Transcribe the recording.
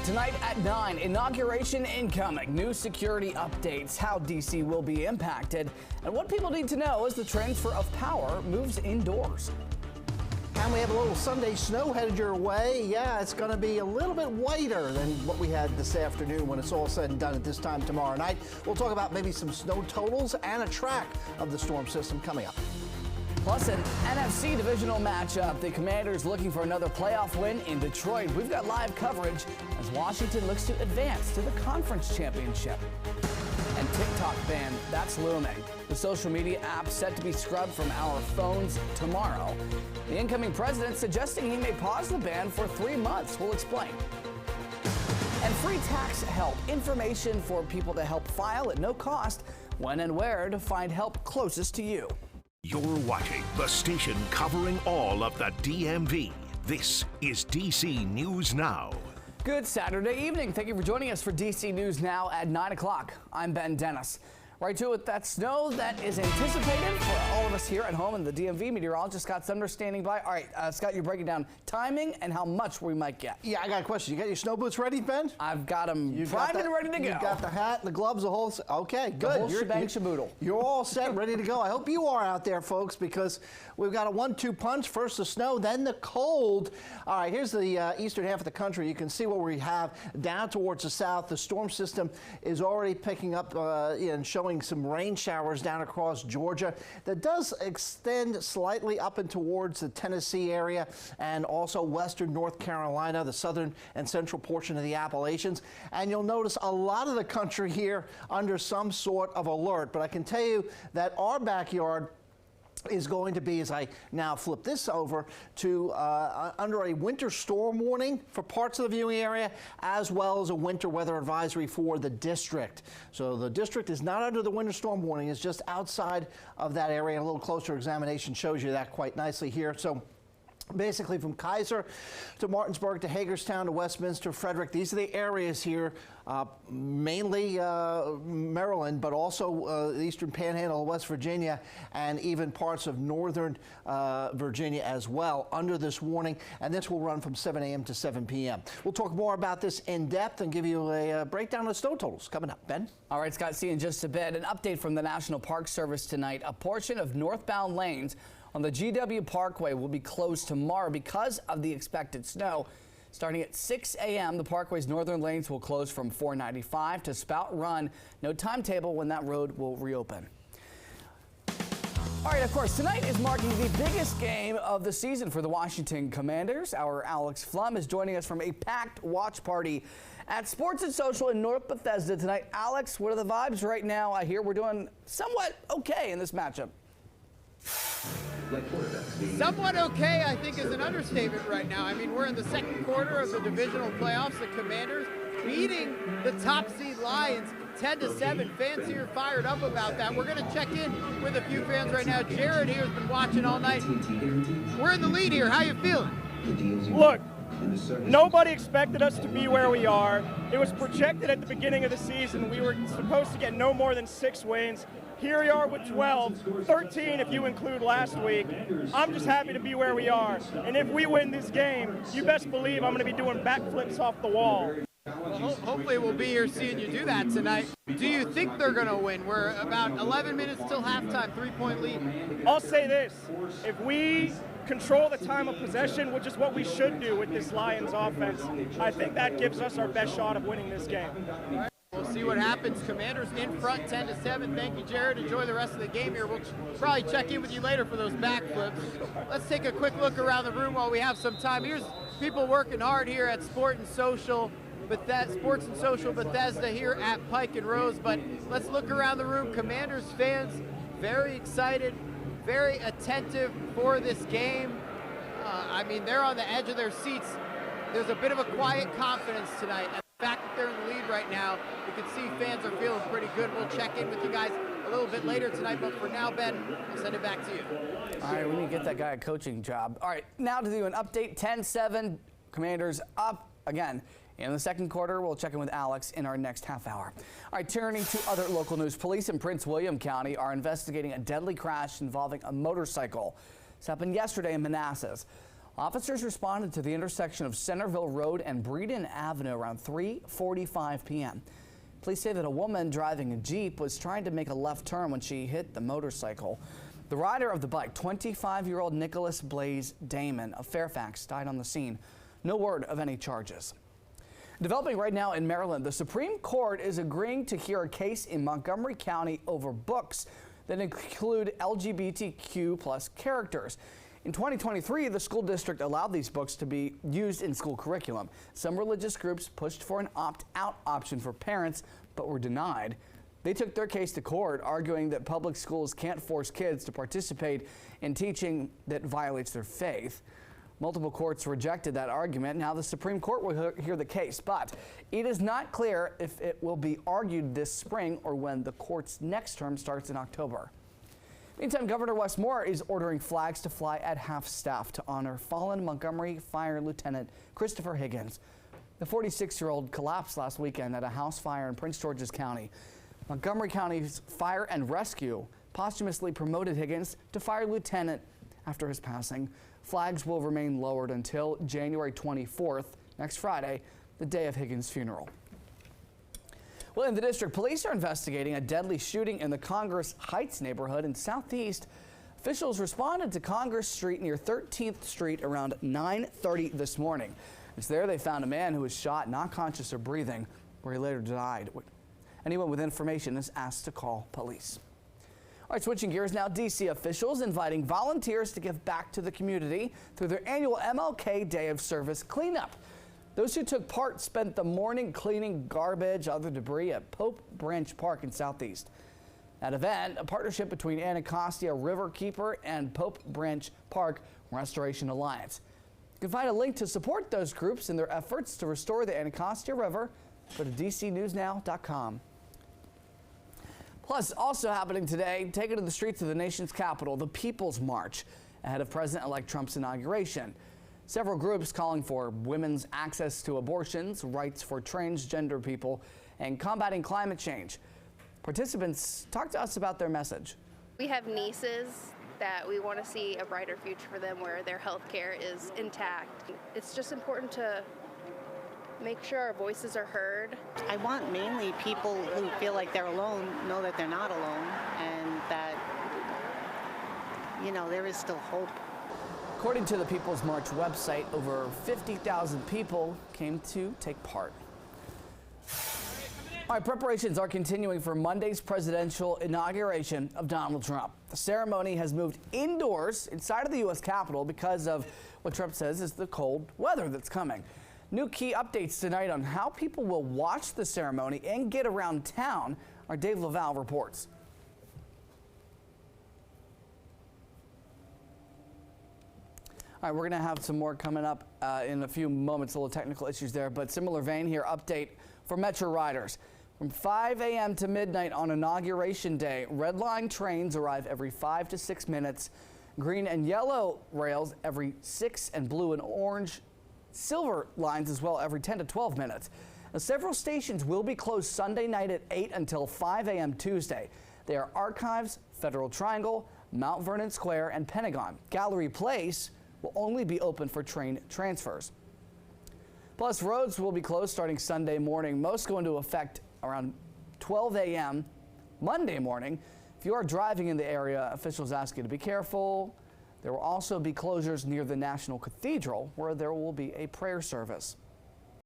Tonight at 9, inauguration incoming, new security updates, how D.C. will be impacted, and what people need to know as the transfer of power moves indoors. And we have a little Sunday snow headed your way. Yeah, it's going to be a little bit whiter than what we had this afternoon when it's all said and done at this time tomorrow night. We'll talk about maybe some snow totals and a track of the storm system coming up. Plus, an NFC divisional matchup. The Commanders looking for another playoff win in Detroit. We've got live coverage as Washington looks to advance to the conference championship. And TikTok ban, that's looming. The social media app set to be scrubbed from our phones tomorrow. The incoming president suggesting he may pause the ban for 3 months. We'll explain. And free tax help, information for people to help file at no cost, when and where to find help closest to you. You're watching the station covering all of the DMV. This is DC News Now. Good Saturday evening. Thank you for joining us for DC News Now at 9 o'clock. I'm Ben Dennis. Right to it, that snow that is anticipated for all of us here at home, and the DMV meteorologist Scott Sumner standing by. All right, Scott, you're breaking down timing and how much we might get. Yeah, I got a question. You got your snow boots ready, Ben? I've got them primed and ready to go. You got the hat, the gloves, the whole. Okay, good. The whole shebang shaboodle. You're all set, ready to go. I hope you are out there, folks, because we've got a 1-2 punch. First the snow, then the cold. All right, here's the eastern half of the country. You can see what we have down towards the south. The storm system is already picking up and showing some rain showers down across Georgia. That does extend slightly up and towards the Tennessee area and also western North Carolina, the southern and central portion of the Appalachians. And you'll notice a lot of the country here under some sort of alert. But I can tell you that our backyard is going to be, as I now flip this over, to under a winter storm warning for parts of the viewing area, as well as a winter weather advisory for the district. So the district is not under the winter storm warning, it's just outside of that area. A little closer examination shows you that quite nicely here. So basically from Kaiser to Martinsburg to Hagerstown to Westminster, Frederick, these are the areas here, mainly Maryland, but also the eastern panhandle of West Virginia and even parts of northern Virginia as well under this warning. And this will run from 7 a.m. to 7 p.m. We'll talk more about this in depth and give you a breakdown of snow totals coming up. Ben? All right, Scott, see you in just a bit. An update from the National Park Service tonight. A portion of northbound lanes on the GW Parkway will be closed tomorrow because of the expected snow. Starting at 6 a.m., the parkway's northern lanes will close from 495 to Spout Run. No timetable when that road will reopen. All right, of course, tonight is marking the biggest game of the season for the Washington Commanders. Our Alex Flum is joining us from a packed watch party at Sports and Social in North Bethesda tonight. Alex, what are the vibes right now? I hear we're doing somewhat okay in this matchup. Somewhat okay, I think, is an understatement right now. I mean, we're in the second quarter of the divisional playoffs. The Commanders beating the top seed Lions 10-7. Fans here fired up about that. We're going to check in with a few fans right now. Jared here has been watching all night. We're in the lead here. How you feeling? Look, nobody expected us to be where we are. It was projected at the beginning of the season we were supposed to get no more than 6 wins. Here we are with 12, 13 if you include last week. I'm just happy to be where we are. And if we win this game, you best believe I'm going to be doing backflips off the wall. Well, hopefully we'll be here seeing you do that tonight. Do you think they're going to win? We're about 11 minutes till halftime, 3-point lead. I'll say this. If we control the time of possession, which is what we should do with this Lions offense, I think that gives us our best shot of winning this game. We'll see what happens. Commanders in front 10-7. Thank you, Jared. Enjoy the rest of the game here. We'll probably check in with you later for those backflips. Let's take a quick look around the room while we have some time. Here's people working hard here at Sports and Social Bethesda here at Pike and Rose. But let's look around the room. Commanders fans very excited, very attentive for this game. I mean, they're on the edge of their seats. There's a bit of a quiet confidence tonight. The fact that they're in the lead right now, you can see fans are feeling pretty good. We'll check in with you guys a little bit later tonight, but for now, Ben, I'll send it back to you. All right, we need to get that guy a coaching job. All right, now to do an update, 10-7, Commanders up again. In the second quarter, we'll check in with Alex in our next half hour. All right, turning to other local news. Police in Prince William County are investigating a deadly crash involving a motorcycle. This happened yesterday in Manassas. Officers responded to the intersection of Centerville Road and Breeden Avenue around 3:45 p.m. Police say that a woman driving a Jeep was trying to make a left turn when she hit the motorcycle. The rider of the bike, 25-year-old Nicholas Blaze Damon of Fairfax, died on the scene. No word of any charges. Developing right now in Maryland, the Supreme Court is agreeing to hear a case in Montgomery County over books that include LGBTQ plus characters. In 2023, the school district allowed these books to be used in school curriculum. Some religious groups pushed for an opt-out option for parents, but were denied. They took their case to court, arguing that public schools can't force kids to participate in teaching that violates their faith. Multiple courts rejected that argument. Now the Supreme Court will hear the case, but it is not clear if it will be argued this spring or when the court's next term starts in October. Meantime, Governor Wes Moore is ordering flags to fly at half-staff to honor fallen Montgomery Fire Lieutenant Christopher Higgins. The 46-year-old collapsed last weekend at a house fire in Prince George's County. Montgomery County's Fire and Rescue posthumously promoted Higgins to Fire Lieutenant after his passing. Flags will remain lowered until January 24th, next Friday, the day of Higgins' funeral. Well, in the district, police are investigating a deadly shooting in the Congress Heights neighborhood in Southeast. Officials responded to Congress Street near 13th Street around 9:30 this morning. It's there they found a man who was shot, not conscious or breathing, where he later died. Anyone with information is asked to call police. All right, switching gears now, D.C. officials inviting volunteers to give back to the community through their annual MLK Day of Service cleanup. Those who took part spent the morning cleaning garbage, other debris at Pope Branch Park in Southeast. That event, a partnership between Anacostia Riverkeeper and Pope Branch Park Restoration Alliance. You can find a link to support those groups in their efforts to restore the Anacostia River. Go to dcnewsnow.com. Plus, also happening today, taken to the streets of the nation's capital, the People's March, ahead of President-elect Trump's inauguration. Several groups calling for women's access to abortions, rights for transgender people, and combating climate change. Participants talked to us about their message. We have nieces that we want to see a brighter future for them where their health care is intact. It's just important to make sure our voices are heard. I want mainly people who feel like they're alone know that they're not alone and that, there is still hope. According to the People's March website, over 50,000 people came to take part. All right, preparations are continuing for Monday's presidential inauguration of Donald Trump. The ceremony has moved indoors inside of the U.S. Capitol because of what Trump says is the cold weather that's coming. New key updates tonight on how people will watch the ceremony and get around town. Our Dave Laval reports. All right, we're going to have some more coming up in a few moments, a little technical issues there, but similar vein here, update for Metro riders. From 5 a.m. to midnight on Inauguration Day, red line trains arrive every 5 to 6 minutes, green and yellow rails every 6, and blue and orange silver lines as well every 10 to 12 minutes. Now, several stations will be closed Sunday night at 8 until 5 a.m. Tuesday. They are Archives, Federal Triangle, Mount Vernon Square, and Pentagon. Gallery Place will only be open for train transfers. Plus, roads will be closed starting Sunday morning. Most go into effect around 12 a.m. Monday morning. If you are driving in the area, officials ask you to be careful. There will also be closures near the National Cathedral, where there will be a prayer service.